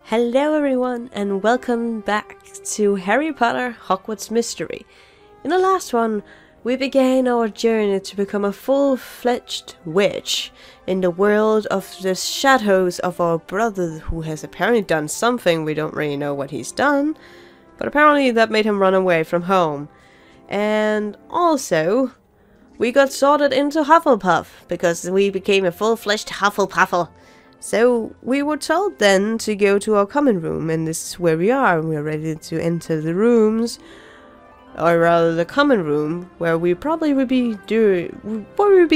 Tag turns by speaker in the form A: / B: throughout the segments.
A: Hello everyone and welcome back to Harry Potter Hogwarts Mystery. In the last one, we began our journey to become a full-fledged witch in the world of the shadows of our brother, who has apparently done something. We don't really know what he's done, but apparently that made him run away from home. And also, we got sorted into Hufflepuff because we became a full-fledged Hufflepuffle. So we were told then to go to our common room, and this is where we are. We're ready to enter the rooms, or rather the common room, where we probably would be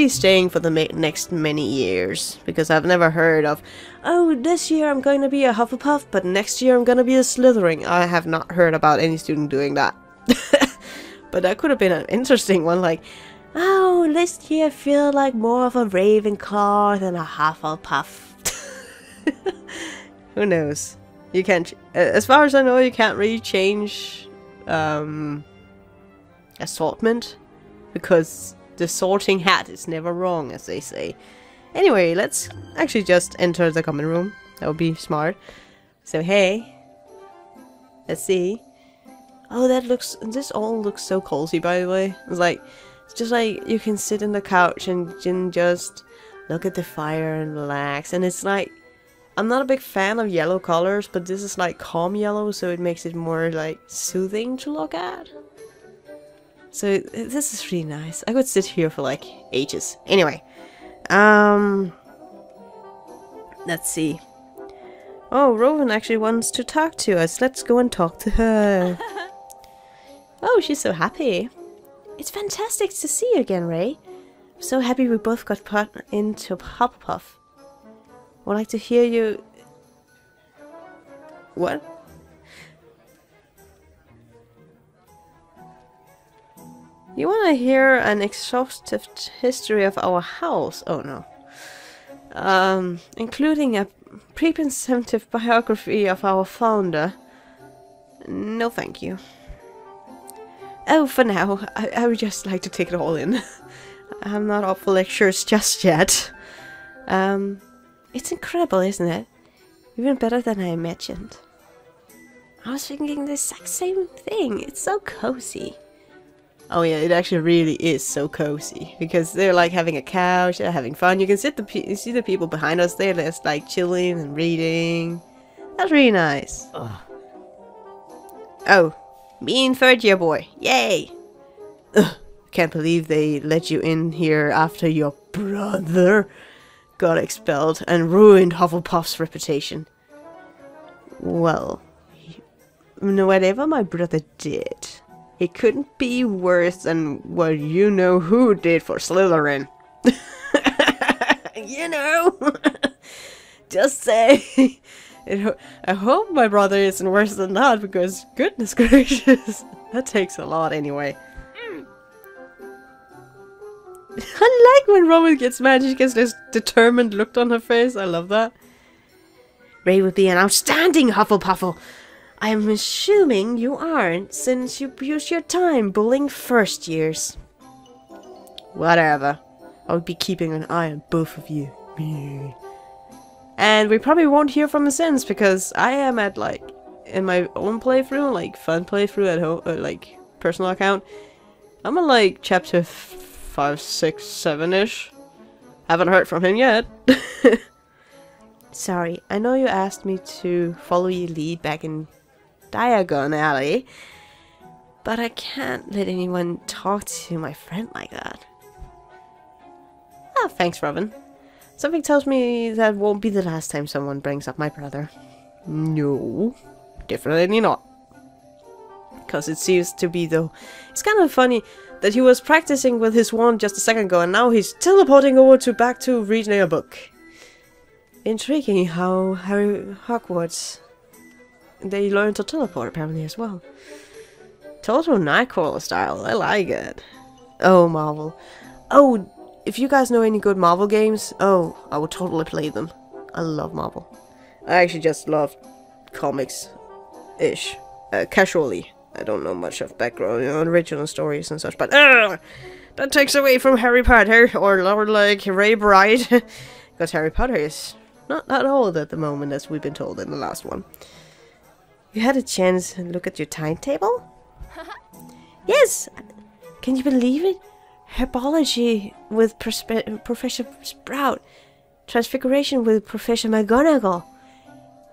A: staying for the next many years. Because I've never heard of, oh, this year I'm going to be a Hufflepuff, but next year I'm going to be a Slytherin. I have not heard about any student doing that. But that could have been an interesting one, like, oh, this year I feel like more of a Ravenclaw than a Hufflepuff. Who knows? You can't, as far as I know, you can't really change assortment, because the sorting hat is never wrong, as they say. Anyway, let's actually just enter the common room. That would be smart. So hey, let's see. Oh, this all looks so cozy, by the way. It's just like you can sit on the couch and just look at the fire and relax. And it's like, I'm not a big fan of yellow colors, but this is like calm yellow, so it makes it more like soothing to look at. So this is really nice. I could sit here for like ages. Anyway, let's see. Oh, Rowan actually wants to talk to us. Let's go and talk to her. Oh, she's so happy. It's fantastic to see you again, Ray. I'm so happy we both got put into Hufflepuff. I'd like to hear you... What? You want to hear an exhaustive history of our house? Oh no. Including a preconceptive biography of our founder. No thank you. Oh, for now, I would just like to take it all in. I'm not up for lectures just yet. It's incredible, isn't it? Even better than I imagined. I was thinking the exact same thing. It's so cozy. Oh yeah, it actually really is so cozy. Because they're like having a couch, they're having fun. You can see the people behind us, they're just like chilling and reading. That's really nice. Ugh. Oh, me and third year boy. Yay! Ugh, can't believe they let you in here after your brother got expelled and ruined Hufflepuff's reputation. Well, whatever my brother did, it couldn't be worse than what you know who did for Slytherin. You know? Just say. I hope my brother isn't worse than that, because goodness gracious, that takes a lot anyway. I like when Rowan gets mad, she gets this determined look on her face. I love that. Ray would be an outstanding Hufflepuffle. I am assuming you aren't, since you used your time bullying first years. Whatever. I would be keeping an eye on both of you. And we probably won't hear from him since, because I am at, like, in my own playthrough, like, fun playthrough at home, like, personal account. I'm on, like, chapter 5, 6, 7-ish. Haven't heard from him yet. Sorry, I know you asked me to follow your lead back in Diagon Alley, but I can't let anyone talk to my friend like that. Ah, thanks, Robin. Something tells me that won't be the last time someone brings up my brother. No, definitely not. Because it seems to be, though. It's kind of funny that he was practicing with his wand just a second ago, and now he's teleporting over back to reading a book. Intriguing how Hogwarts, they learn to teleport apparently as well. Total Nightcrawler style, I like it. Oh, Marvel. Oh, if you guys know any good Marvel games, oh, I would totally play them. I love Marvel. I actually just love comics-ish, casually. I don't know much of background, you know, original stories and such, but that takes away from Harry Potter, or like Ray Bright, because Harry Potter is Not old at the moment, as we've been told in the last one. You had a chance to look at your timetable? Yes! Can you believe it? Herbology with Professor Sprout. Transfiguration with Professor McGonagall.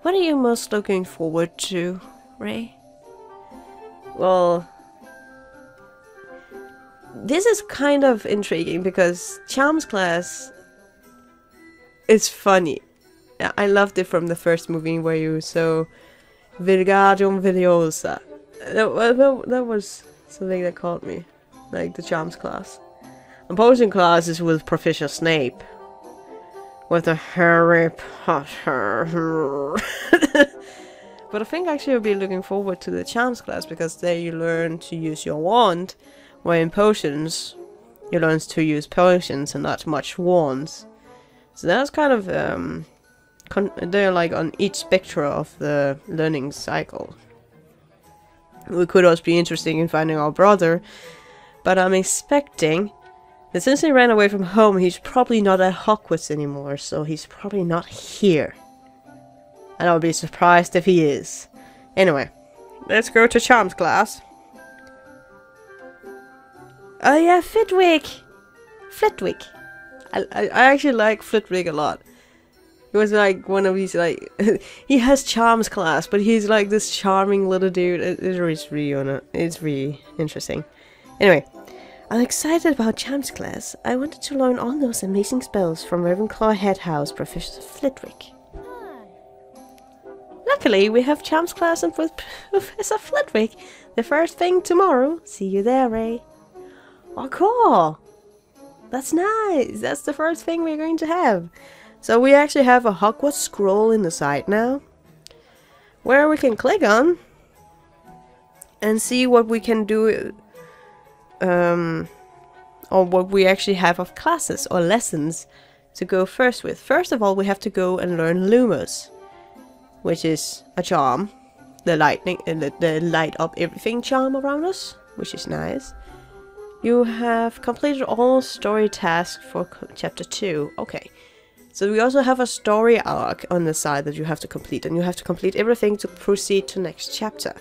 A: What are you most looking forward to, Ray? Well, this is kind of intriguing because Charms class is funny. I loved it from the first movie where you saw Virgadium Viliosa. That was something that caught me. Like the Charms class. And Potion class is with Professor Snape. With the Harry Potter. But I think actually I'll be looking forward to the Charms class because there you learn to use your wand. Where in Potions, you learn to use potions and not much wands. So that's kind of, they're like on each spectra of the learning cycle. It could also be interesting in finding our brother, but I'm expecting that since he ran away from home, he's probably not at Hogwarts anymore, so he's probably not here. And I'll be surprised if he is. Anyway, let's go to Charms class. Oh yeah, Flitwick! Flitwick! I actually like Flitwick a lot. He was like one of these, like, he has Charms class, but he's like this charming little dude. It's really interesting. Anyway, I'm excited about Charms class. I wanted to learn all those amazing spells from Ravenclaw Head House Professor Flitwick. Luckily, we have Charms class and with Professor Flitwick. The first thing tomorrow. See you there, Ray. Oh, cool! That's nice! That's the first thing we're going to have. So we actually have a Hogwarts scroll in the side now. Where we can click on. And see what we can do. Or what we actually have of classes or lessons to go first with. First of all, we have to go and learn Lumos. Which is a charm. The lightning, the light up everything charm around us. Which is nice. You have completed all story tasks for chapter 2. Okay. So we also have a story arc on the side that you have to complete. And you have to complete everything to proceed to next chapter.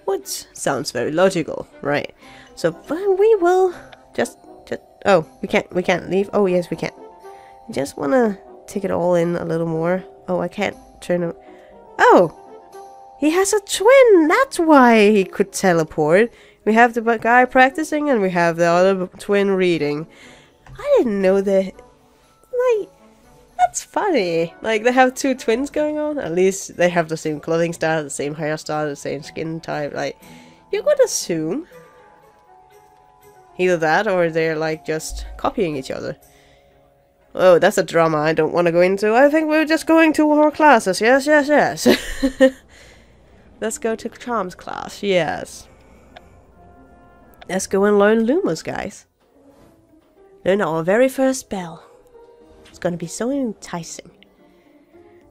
A: Which sounds very logical, right? So we will just oh, we can't leave. Oh yes, we can. I just wanna take it all in a little more. Oh, I can't turn it. Oh! He has a twin! That's why he could teleport. We have the guy practicing and we have the other twin reading. I didn't know that. Like, that's funny. Like, they have two twins going on. At least they have the same clothing style, the same hairstyle, the same skin type. Like, you would assume. Either that or they're like just copying each other. Oh, that's a drama I don't want to go into. I think we're just going to our classes. Yes, yes, yes. Let's go to Charms class. Yes. Let's go and learn Lumos, guys. Learn our very first spell. It's gonna be so enticing.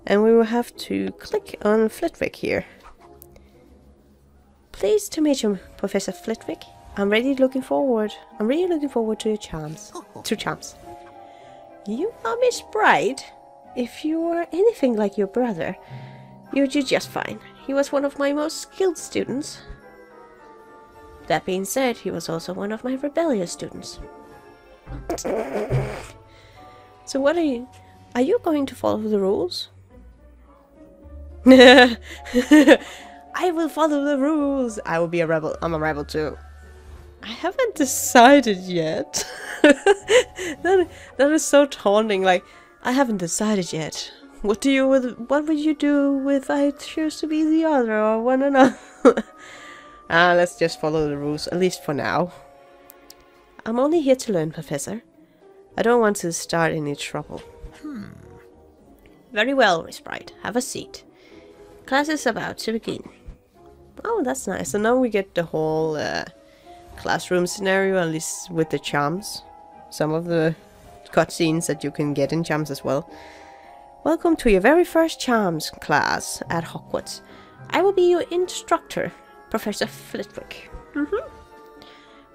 A: And we will have to click on Flitwick here. Pleased to meet you, Professor Flitwick. I'm really looking forward to your charms. To Charms. You are Miss Bright. If you are anything like your brother, you'd do just fine. He was one of my most skilled students. That being said, he was also one of my rebellious students. So what are you going to follow the rules? I will follow the rules. I will be a rebel. I'm a rebel too. I haven't decided yet. that is so taunting. Like, I haven't decided yet. What would you do if I choose to be the other or one another? Let's just follow the rules, at least for now. I'm only here to learn, Professor. I don't want to start any trouble. Very well, Miss Bright. Have a seat. Class is about to begin. Oh, that's nice. So now we get the whole classroom scenario, at least with the charms. Some of the cutscenes that you can get in Charms as well. Welcome to your very first Charms class at Hogwarts. I will be your instructor, Professor Flitwick.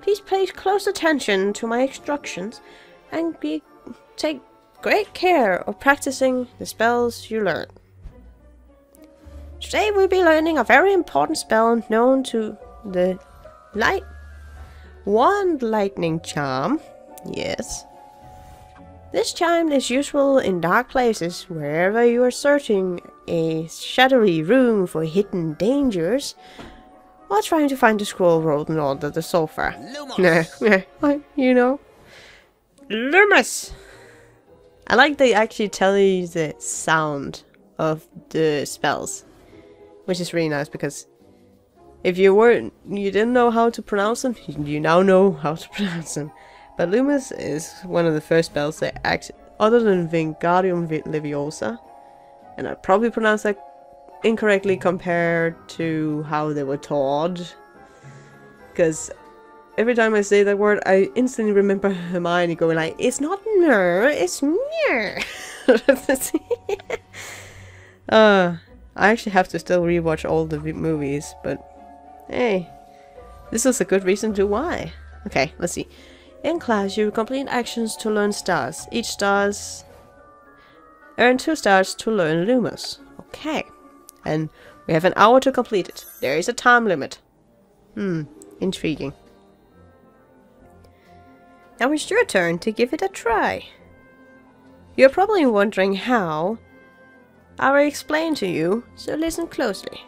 A: Please pay close attention to my instructions and take great care of practicing the spells you learn. Today we'll be learning a very important spell known to the Wand Lightning Charm. Yes. This charm is useful in dark places wherever you are searching a shadowy room for hidden dangers or trying to find a scroll rolled under the sofa. You know. Lumos! I like they actually tell you the sound of the spells, which is really nice because if you didn't know how to pronounce them, you now know how to pronounce them. But Lumos is one of the first spells that actually, other than Wingardium Leviosa, and I probably pronounced that incorrectly compared to how they were taught, because every time I say that word, I instantly remember Hermione going like, "It's not ner, it's mer." I actually have to still rewatch all the movies, but hey, this is a good reason to why. Okay, let's see. In class, you complete actions to learn stars. Each stars earn 2 stars to learn Lumos. Okay, and we have an hour to complete it. There is a time limit. Intriguing. Now it's your turn to give it a try. You're probably wondering how. I will explain to you, so listen closely.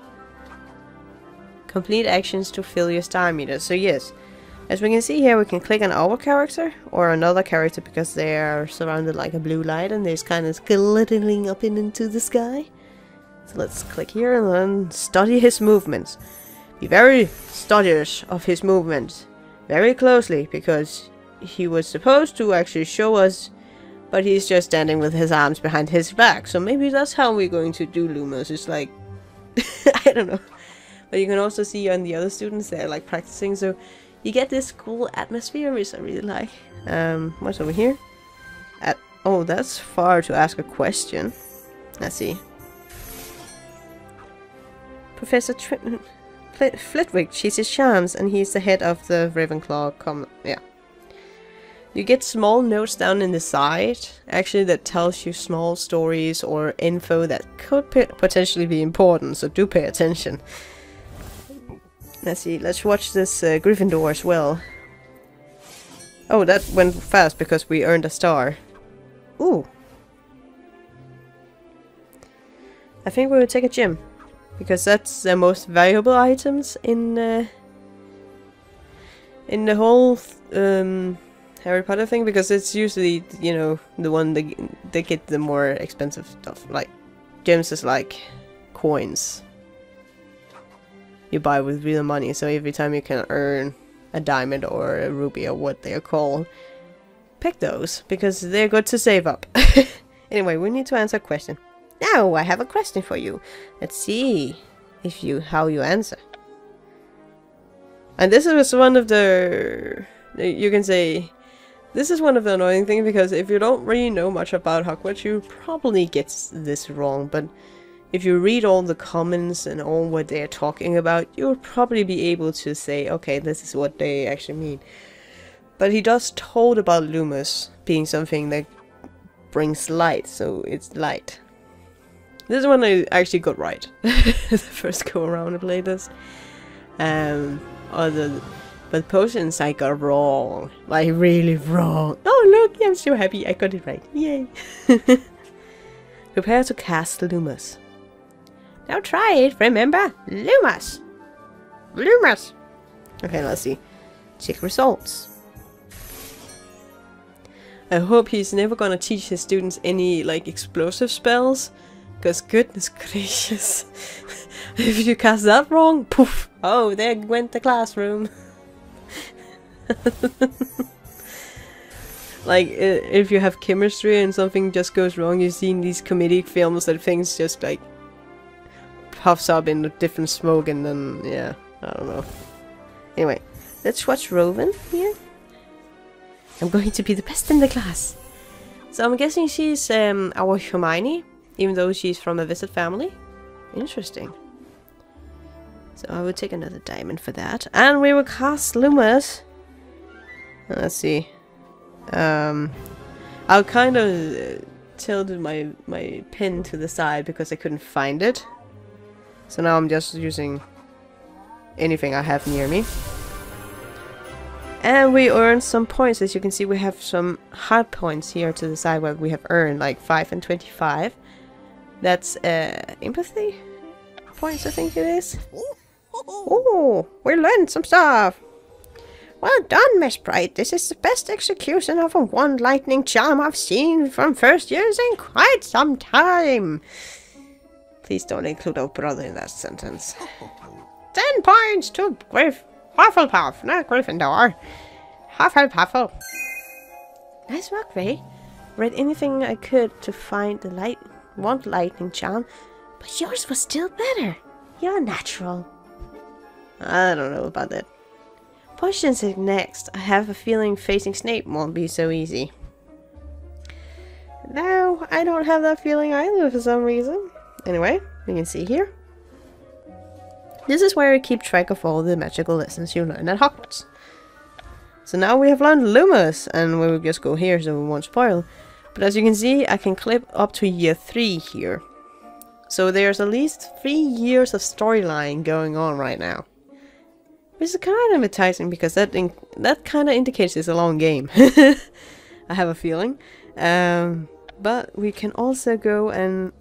A: Complete actions to fill your star meter. So yes, as we can see here, we can click on our character or another character because they are surrounded like a blue light and they're kind of glittering up into the sky. So let's click here and then study his movements. Be very studious of his movements very closely because he was supposed to actually show us, but he's just standing with his arms behind his back. So maybe that's how we're going to do Lumos. It's like, I don't know. But you can also see on the other students, they're like practicing. So you get this cool atmosphere, which I really like. What's over here? Oh, that's far to ask a question. Let's see. Professor Flitwick, she's his charms, and he's the head of the Ravenclaw yeah. You get small notes down in the side, actually, that tells you small stories or info that could potentially be important, so do pay attention. Let's see, let's watch this Gryffindor as well. Oh, that went fast because we earned a star. Ooh. I think we will take a gym, because that's the most valuable items in the whole Harry Potter thing, because it's usually, you know, the one they get the more expensive stuff. Like, gems is like coins you buy with real money, so every time you can earn a diamond or a ruby or what they are called, pick those, because they're good to save up. Anyway, we need to answer a question. Now, I have a question for you. Let's see how you answer. And this is one of the... You can say... This is one of the annoying things, because if you don't really know much about Hogwarts, you probably get this wrong, but if you read all the comments and all what they're talking about, you'll probably be able to say, okay, this is what they actually mean. But he does told about Lumos being something that brings light, so it's light. This one I actually got right. The first go around I played this. But potions I got wrong. Like, really wrong. Oh look, I'm so happy I got it right. Yay. Prepare to cast Lumos. Now try it, remember? Lumos! Lumos! Okay, let's see. Check results. I hope he's never gonna teach his students any, like, explosive spells. Because goodness gracious. If you cast that wrong, poof! Oh, there went the classroom. Like, if you have chemistry and something just goes wrong, you've seen these comedic films that things just, like, puffs up in different smoke and then, yeah, I don't know. Anyway, let's watch Rowan here. I'm going to be the best in the class. So I'm guessing she's our Hermione, even though she's from a wizard family. Interesting. So I will take another diamond for that. And we will cast Lumos. Let's see. I kind of tilted my pin to the side because I couldn't find it. So now I'm just using anything I have near me. And we earned some points. As you can see, we have some hard points here to the side where we have earned like 5 and 25. That's empathy points, I think it is. Oh, we learned some stuff. Well done, Miss Bright. This is the best execution of a wand lightning charm I've seen from first years in quite some time. Please don't include our brother in that sentence. 10 points to Hufflepuff, not Gryffindor. Hufflepuff. Nice work, Ray. Read anything I could to find the wand lightning charm, but yours was still better. You're natural. I don't know about that. Potions is next. I have a feeling facing Snape won't be so easy. No, I don't have that feeling either for some reason. Anyway, we can see here. This is where you keep track of all the magical lessons you learn at Hogwarts. So now we have learned Lumos, and we will just go here so we won't spoil. But as you can see, I can clip up to year 3 here. So there's at least 3 years of storyline going on right now. Which is kind of enticing because that kind of indicates it's a long game. I have a feeling. But we can also go and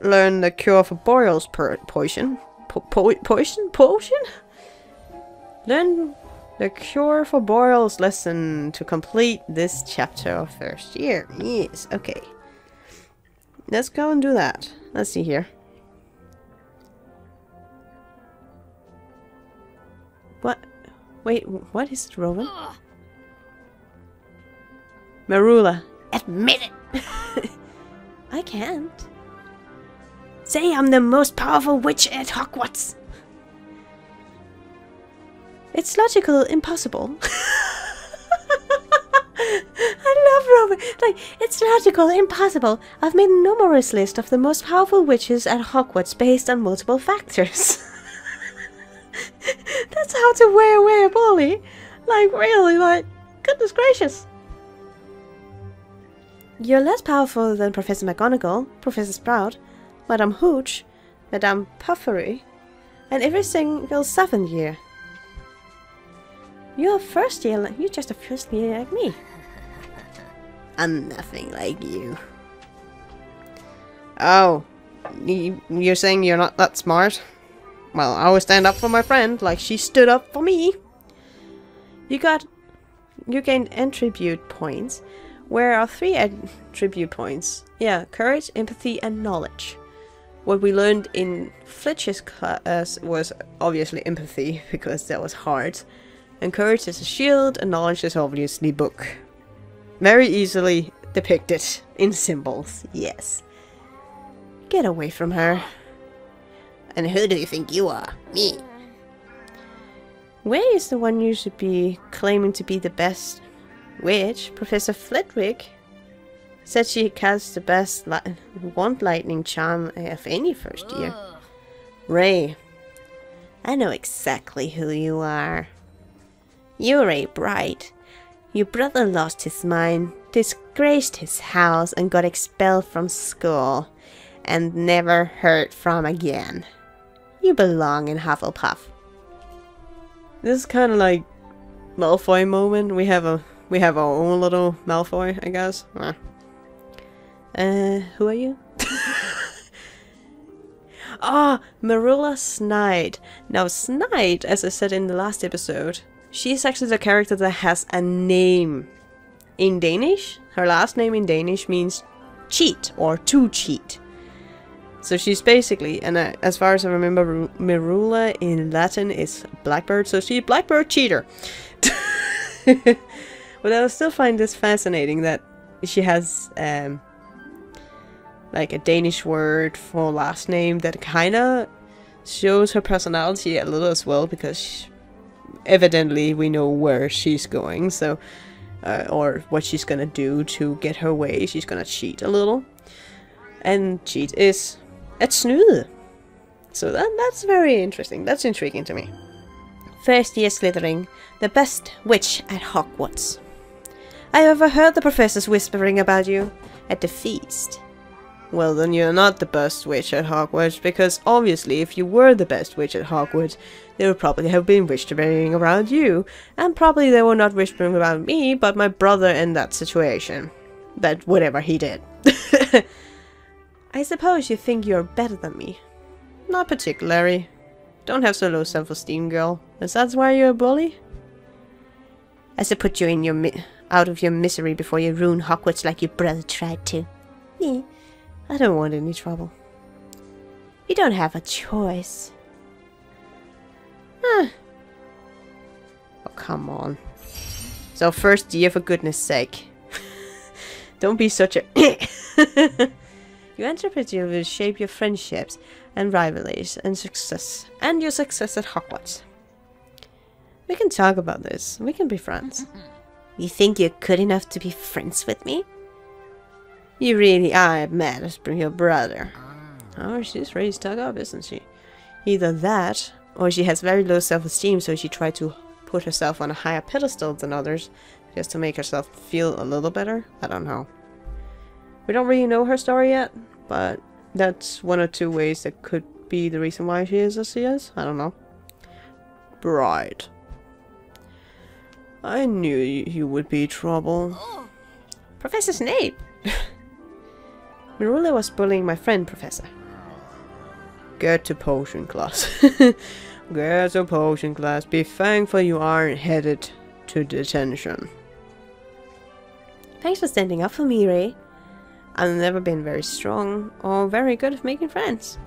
A: learn the cure for Boreal's potion. Potion? Learn the cure for Boreal's lesson to complete this chapter of first year. Yes, okay. Let's go and do that. Let's see here. What? Wait, what is it, Rowan? Merula. Admit it! I can't. Say I'm the most powerful witch at Hogwarts. It's logical impossible. I love Rowan. Like, it's logical impossible. I've made a numerous list of the most powerful witches at Hogwarts based on multiple factors. That's how to wear away a bully. Like, really, like, goodness gracious. You're less powerful than Professor McGonagall, Professor Sprout, Madame Hooch, Madame Puffery, and every single 7th year. You're just a first year like me. I'm nothing like you. Oh, you're saying you're not that smart? Well, I always stand up for my friend, like she stood up for me. You gained attribute points. Where are 3 attribute points? Yeah, courage, empathy, and knowledge. What we learned in Flitwick's class was obviously empathy, because that was hard. And courage is a shield, and knowledge is obviously book. Very easily depicted in symbols, yes. Get away from her. And who do you think you are? Me. Where is the one you should be claiming to be the best witch? Professor Flitwick said she casts the best wand lightning charm of any first year. Ray. I know exactly who you are. You're Ray Bright. Your brother lost his mind, disgraced his house, and got expelled from school, and never heard from again. You belong in Hufflepuff. This is kind of like Malfoy moment. We have our own little Malfoy, I guess. Who are you? Ah, Merula Snide. Now Snide, as I said in the last episode, she's actually the character that has a name in Danish. Her last name in Danish means cheat or to cheat. So she's basically, and as far as I remember, Merula in Latin is blackbird, so she's blackbird cheater. But I still find this fascinating that she has like a Danish word for last name that kind of shows her personality a little as well, because evidently we know where she's going, so or what she's gonna do to get her way. She's gonna cheat a little, and cheat is at snyde. So that's very interesting. That's intriguing to me. First year Slytherin, the best witch at Hogwarts. I overheard the professors whispering about you at the feast. Well, then you're not the best witch at Hogwarts, because obviously if you were the best witch at Hogwarts, they would probably have been whispering around you, and probably they were not whispering about me, but my brother in that situation. That whatever he did. I suppose you think you're better than me. Not particularly. Don't have so low self-esteem, girl. Is that why you're a bully? I should put you in your out of your misery before you ruin Hogwarts like your brother tried to. Yeah. I don't want any trouble. You don't have a choice. Huh. Oh, come on. So first year, for goodness sake. Don't be such a... Your enterprise will shape your friendships and rivalries and success. And your success at Hogwarts. We can talk about this. We can be friends. You think you're good enough to be friends with me? You really are mad at your brother. Oh, she's ready to talk up, isn't she? Either that, or she has very low self-esteem, so she tried to put herself on a higher pedestal than others, just to make herself feel a little better. I don't know. We don't really know her story yet, but that's one or two ways that could be the reason why she is as she is. I don't know. Right. I knew you would be trouble. Professor Snape! Merula was bullying my friend, Professor. Get to potion class. Get to potion class. Be thankful you aren't headed to detention. Thanks for standing up for me, Ray. I've never been very strong or very good at making friends.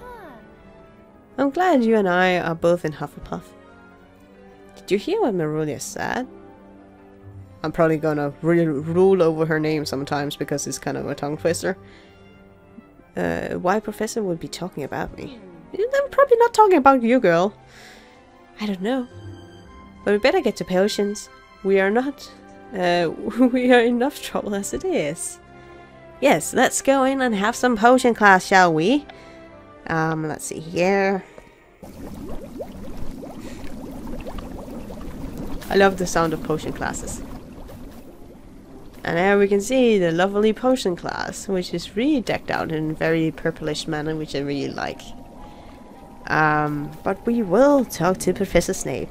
A: I'm glad you and I are both in Hufflepuff. Did you hear what Merula said? I'm probably gonna rule over her name sometimes because it's kind of a tongue twister. Why Professor would be talking about me? I'm probably not talking about you, girl. I don't know. But we better get to potions. We are not... we are enough trouble as it is. Yes, let's go in and have some potion class, shall we? Let's see here. I love the sound of potion classes. And there we can see the lovely potion class, which is really decked out in a very purplish manner, which I really like. But we will talk to Professor Snape.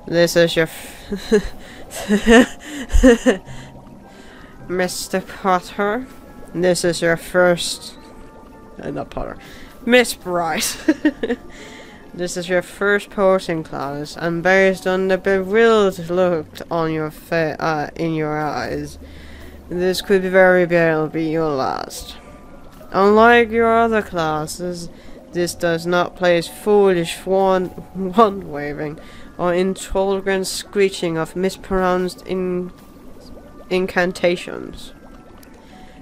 A: This is your... Mr. Potter. This is your first... not Potter. Miss Bright. This is your first potion class, and based on the bewildered look on your in your eyes, this could very well be your last. Unlike your other classes, this does not place foolish wand-waving or intolerant screeching of mispronounced incantations.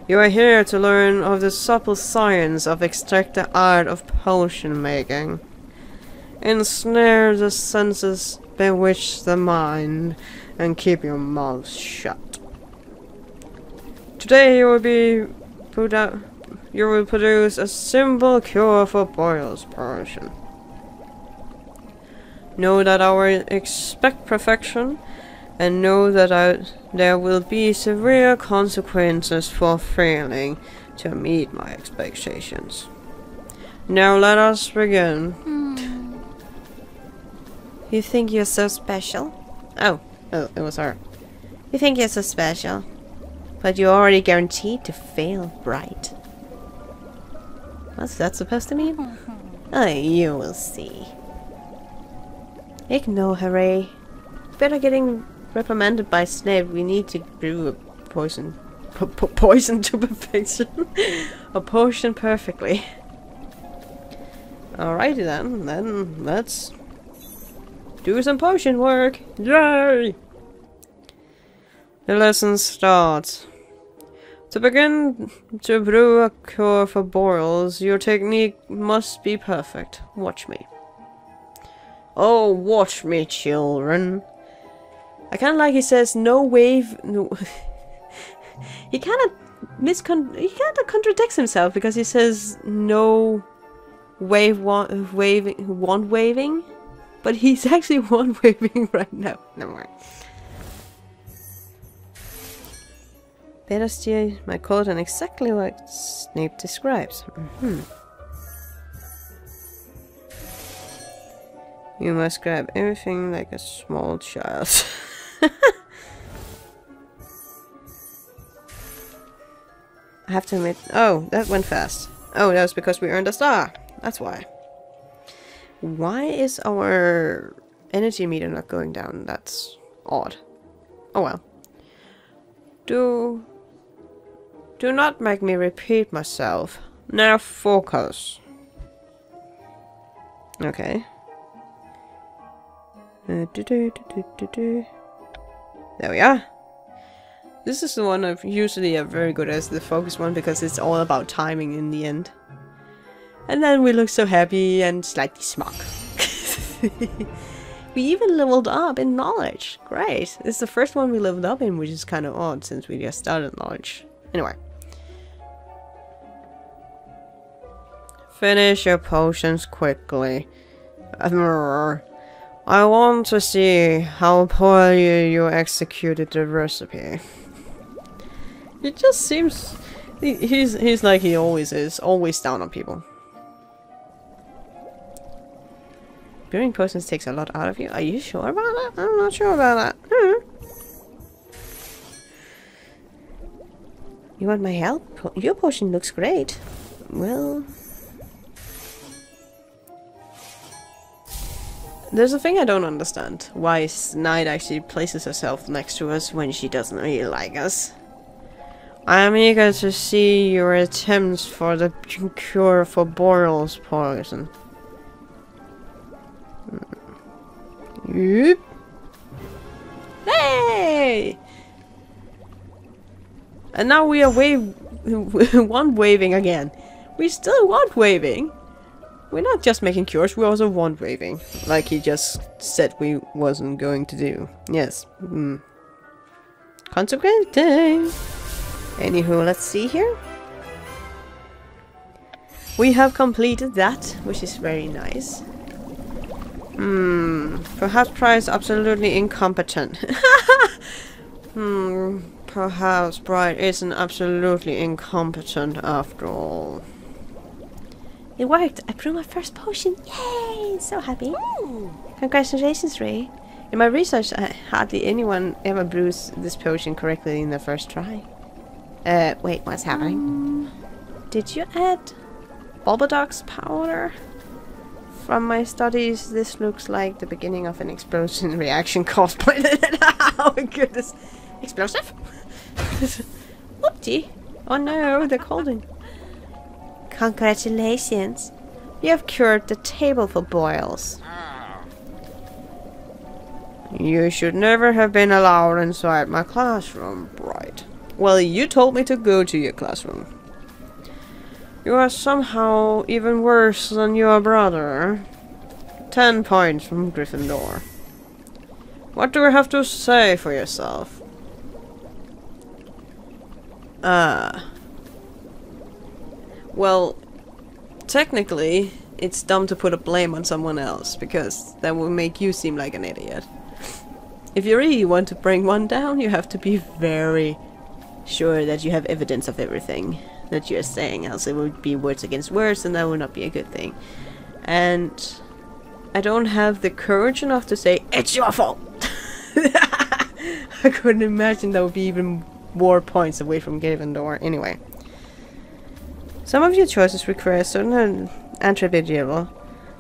A: You are here to learn of the supple science of extract the art of potion making. Ensnare the senses, bewitch the mind, and keep your mouth shut. Today you will produce a simple cure for Boyle's potion. Know that I will expect perfection, and know that there will be severe consequences for failing to meet my expectations. Now let us begin. You think you're so special? Oh, it was her. You think you're so special, but you're already guaranteed to fail, right? What's that supposed to mean? Oh, you will see. Ignore her, Ray. Better getting reprimanded by Snape. We need to brew a poison to perfection. A potion perfectly. Alrighty then let's do some potion work. Yay! The lesson starts. To begin to brew a cure for boils, your technique must be perfect. Watch me. Oh, watch me, children. I kind of like he says no wave. No. He kind of contradicts himself because he says no wand waving, but he's actually wand waving right now. Never mind. Better steer my course in exactly what Snape describes. You must grab everything like a small child. I have to admit... Oh, that went fast. Oh, that was because we earned a star. That's why. Why is our energy meter not going down? That's odd. Oh well. Do not make me repeat myself. Now focus. Okay. There we are. This is the one I'm usually very good at, the focus one, because it's all about timing in the end. And then we look so happy and slightly smug. We even leveled up in knowledge. Great. It's the first one we leveled up in, which is kind of odd since we just started knowledge. Anyway. Finish your potions quickly. I want to see how poorly you executed the recipe. It just seems... He's like he always is. Always down on people. Brewing potions takes a lot out of you. Are you sure about that? I'm not sure about that. You want my help? Your potion looks great. Well... There's a thing I don't understand. Why Snide actually places herself next to us when she doesn't really like us. I am eager to see your attempts for the cure for Boral's poison. Yep. Hey! And now we are wand waving again. We still wand waving. We're not just making cures, we're also wand waving. Like he just said we wasn't going to do. Yes. Consecrating. Anywho, let's see here. We have completed that, which is very nice. Perhaps Pride is absolutely incompetent. Perhaps Pride isn't absolutely incompetent after all. It worked! I brewed my first potion! Yay! So happy! Ooh. Congratulations, Ray! In my research, hardly anyone ever brews this potion correctly in their first try. Wait, what's happening? Did you add Bulbadox powder? From my studies, this looks like the beginning of an explosion reaction caused by oh my goodness! Explosive? Whoopty! Oh no, they're colding. Congratulations! You have cured the table for boils. You should never have been allowed inside my classroom, Bright. Well, you told me to go to your classroom. You are somehow even worse than your brother. 10 points from Gryffindor. What do you have to say for yourself? Well, technically, it's dumb to put a blame on someone else, because that will make you seem like an idiot. If you really want to bring one down, you have to be very sure that you have evidence of everything that you're saying, else it would be words against words, and that would not be a good thing. And I don't have the courage enough to say, it's your fault! I couldn't imagine that would be even more points away from Gryffindor. Anyway. Some of your choices require a certain attribute level.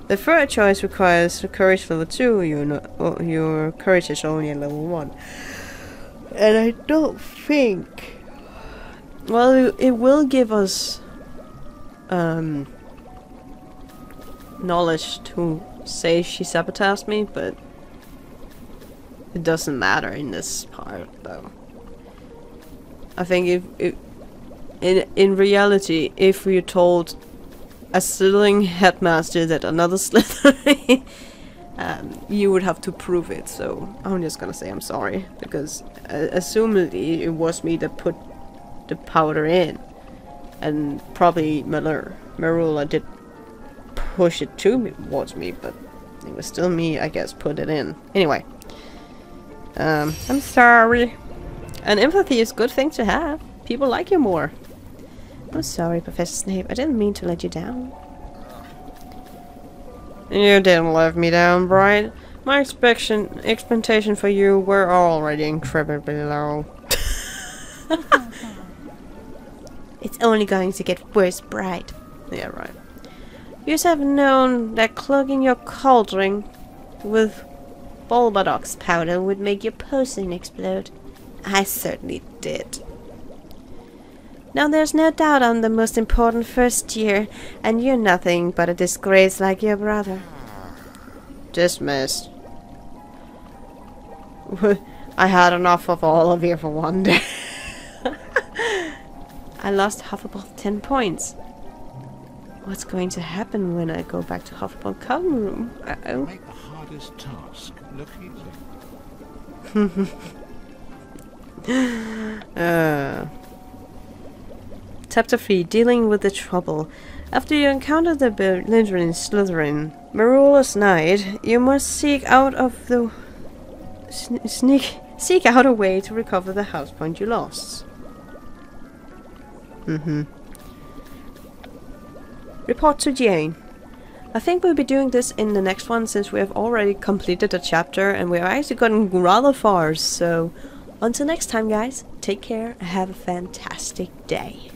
A: The third choice requires courage level 2, your courage is only at level 1. And I don't think... Well, it will give us knowledge to say she sabotaged me, but it doesn't matter in this part, though. I think if in reality, if we told a Slytherin headmaster that another Slytherin, you would have to prove it. So I'm just gonna say I'm sorry, because assumedly it was me that put the powder in, and probably Merula did push it towards me, but it was still me, I guess, put it in. Anyway, I'm sorry. And empathy is a good thing to have. people like you more. I'm sorry, Professor Snape. I didn't mean to let you down. You didn't let me down, Bright. My expectation for you were already incredibly low. It's only going to get worse, Bright. Yeah, right. You have known that clogging your cauldron with Bulbadox powder would make your potion explode. I certainly did. Now there's no doubt I'm the most important first year, and you're nothing but a disgrace like your brother. Dismissed. I had enough of all of you for one day. I lost Hufflepuff 10 points. What's going to happen when I go back to Hufflepuff common room? Uh-oh.
B: Make the hardest task look easy.
A: Chapter 3. Dealing with the trouble. After you encounter the belligerent Slytherin, Merula's Knight, you must seek out a way to recover the house point you lost. Report to Jane. I think we'll be doing this in the next one since we have already completed the chapter and we have actually gotten rather far, so until next time guys, take care and have a fantastic day.